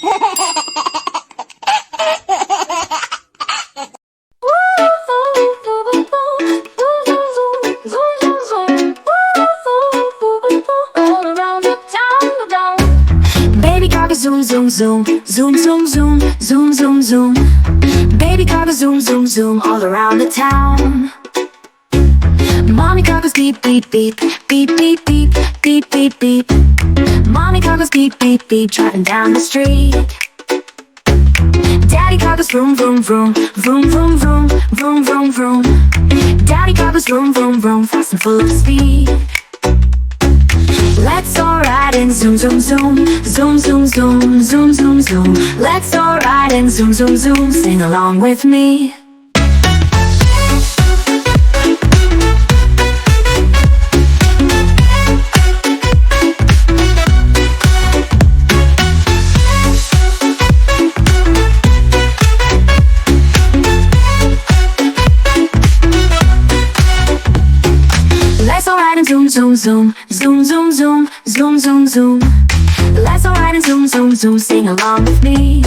Baby car zoom zoom zoom, zoom zoom zoom, zoom zoom zoom. Baby car zoom zoom zoom all around the town. Mommy car goes beep beep beep, beep beep beep, beep beep beep. Mommy car goes beep beep beep, driving down the street. Daddy car goes vroom vroom vroom, vroom vroom vroom, vroom vroom vroom. Daddy car goes vroom vroom vroom, fast and full of speed. Let's all ride and zoom zoom zoom, zoom zoom zoom, zoom zoom zoom. Let's all ride and zoom zoom zoom, sing along with me. Let's all ride and zoom zoom zoom, zoom zoom zoom, zoom zoom zoom. Let's all ride and zoom zoom zoom, sing along with me.